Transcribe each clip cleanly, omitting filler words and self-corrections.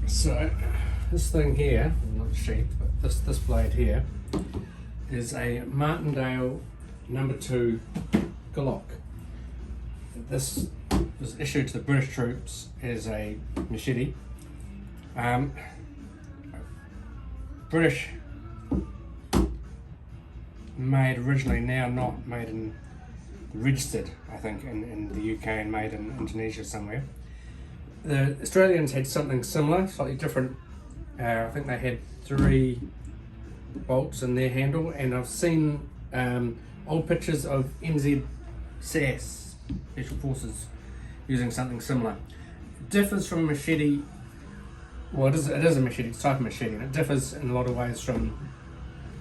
So this thing here, not sheath, but this blade here is a Martindale no2 golok. This was issued to the British troops as a machete. British made originally, now not made in, registered I think in the UK and made in Indonesia somewhere. The Australians had something similar, slightly different. I think they had 3 bolts in their handle, and I've seen old pictures of SAS, Special Forces, using something similar. It differs from a machete. Well, it is a machete, it's a type of machete, and it differs in a lot of ways from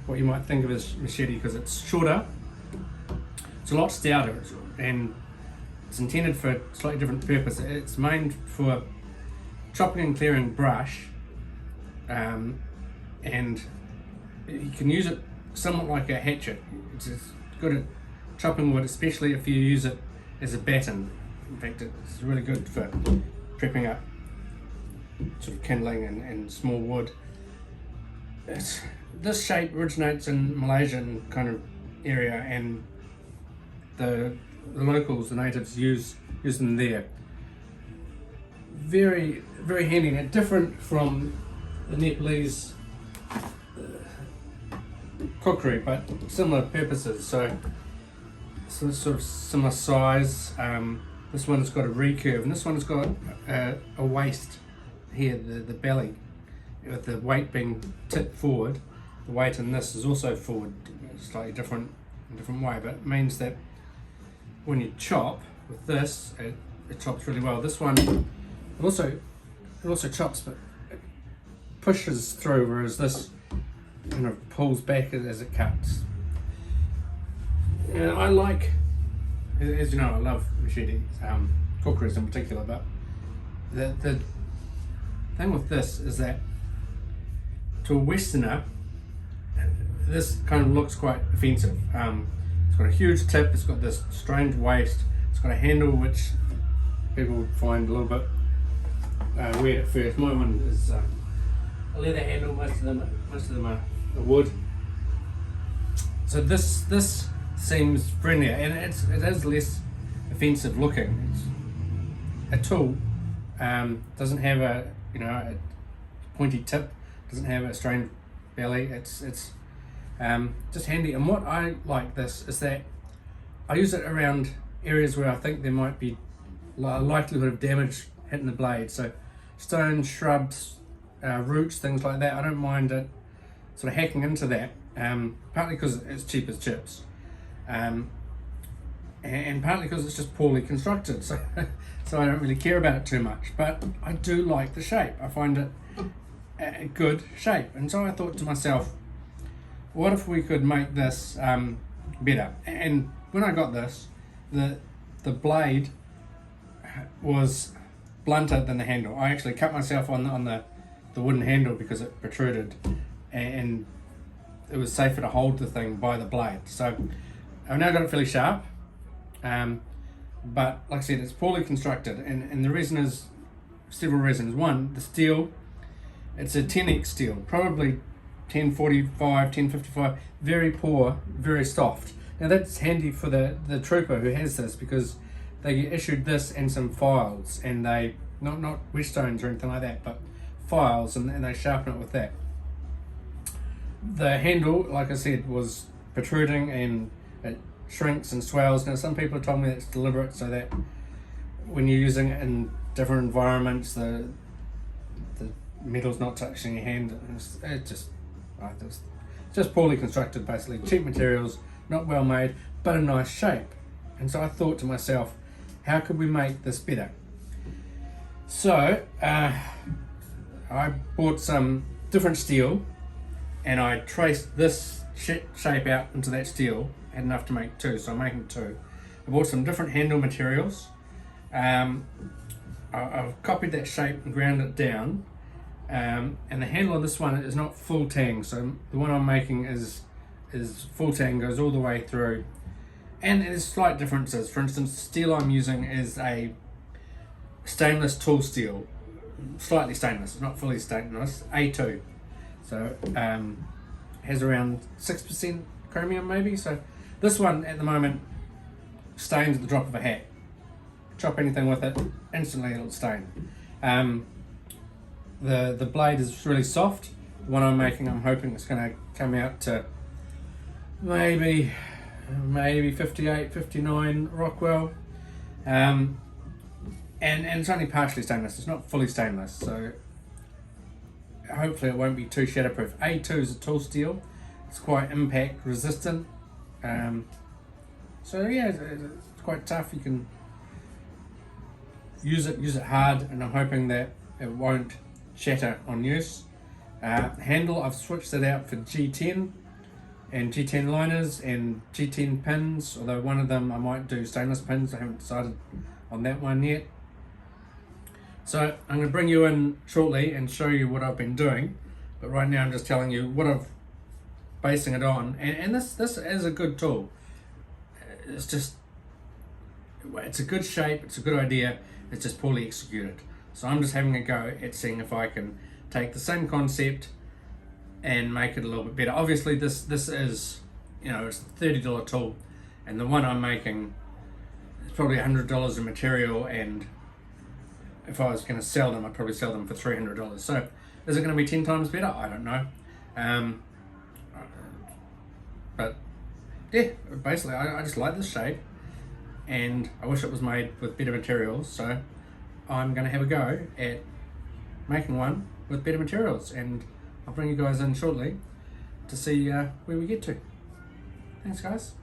what you might think of as machete because it's shorter, it's a lot stouter, and it's intended for a slightly different purpose. It's made for chopping and clearing brush, and you can use it somewhat like a hatchet. It's good at chopping wood, especially if you use it as a batten. In fact, it's really good for prepping up sort of kindling and small wood. This shape originates in Malaysian kind of area, and the locals, the natives, use them there. Very, very handy, and different from the Nepalese cookery, but similar purposes. So sort of similar size. This one's got a recurve, and this one's got a waist here, the belly, with the weight being tipped forward. The weight in this is also forward, slightly different way, but it means that when you chop with this, it chops really well. This one it also chops, but it pushes through, whereas this kind of pulls back as it cuts. And I like, as you know, I love machetes, cookeries in particular, but the thing with this is that to a Westerner, this kind of looks quite offensive. It's got a huge tip, it's got this strange waist, it's got a handle which people would find a little bit weird at first. My one is a leather handle, most of them are wood. So this seems friendlier, and it is less offensive looking. It's a tool, doesn't have a pointy tip, doesn't have a strange belly. It's just handy. And what I like this is that I use it around areas where I think there might be a likelihood of damage hitting the blade. So stones, shrubs, roots, things like that. I don't mind it sort of hacking into that, partly because it's cheap as chips, and partly because it's just poorly constructed. So I don't really care about it too much. But I do like the shape. I find it a good shape, and so I thought to myself, what if we could make this better? And when I got this, the blade was blunter than the handle. I actually cut myself on the wooden handle because it protruded, and it was safer to hold the thing by the blade. So I've now got it fairly sharp, but like I said, it's poorly constructed, and the reason is several reasons. One, the steel, it's a 10x steel, probably 1045, 1055, very poor, very soft. Now that's handy for the trooper who has this, because they get issued this and some files, and they, not whetstones or anything like that, but files, and they sharpen it with that. The handle, like I said, was protruding and it shrinks and swells. Now some people have told me that's deliberate, so that when you're using it in different environments, the metal's not touching your hand. It's just poorly constructed, basically. Cheap materials, not well made, but a nice shape. And so I thought to myself, how could we make this better? So I bought some different steel, and I traced this shape out into that steel. Had enough to make 2, so I'm making 2. I bought some different handle materials. I've copied that shape and ground it down. And the handle on this one is not full tang, so the one I'm making is full tang, goes all the way through, and there's slight differences. For instance, the steel I'm using is a stainless tool steel, slightly stainless. It's not fully stainless. A2. So has around 6% chromium maybe. So this one at the moment stains at the drop of a hat. Chop anything with it, instantly it'll stain. The blade is really soft. The one I'm making, I'm hoping it's going to come out to maybe 58, 59 Rockwell. And it's only partially stainless, it's not fully stainless, so hopefully it won't be too shatterproof. A2 is a tool steel, it's quite impact resistant, so yeah, it's quite tough. You can use it hard, and I'm hoping that it won't shatter on use. Handle, I've switched it out for G10 and G10 liners and G10 pins, although one of them I might do stainless pins. I haven't decided on that one yet. So I'm going to bring you in shortly and show you what I've been doing, but right now I'm just telling you what I've basing it on, and this is a good tool. It's a good shape, it's a good idea, it's just poorly executed. So I'm just having a go at seeing if I can take the same concept and make it a little bit better. Obviously this is, it's a $30 tool, and the one I'm making is probably $100 in material, and if I was going to sell them, I'd probably sell them for $300. So is it going to be 10 times better? I don't know. But yeah, basically I just like this shape, and I wish it was made with better materials, so I'm going to have a go at making one with better materials, and I'll bring you guys in shortly to see where we get to. Thanks guys.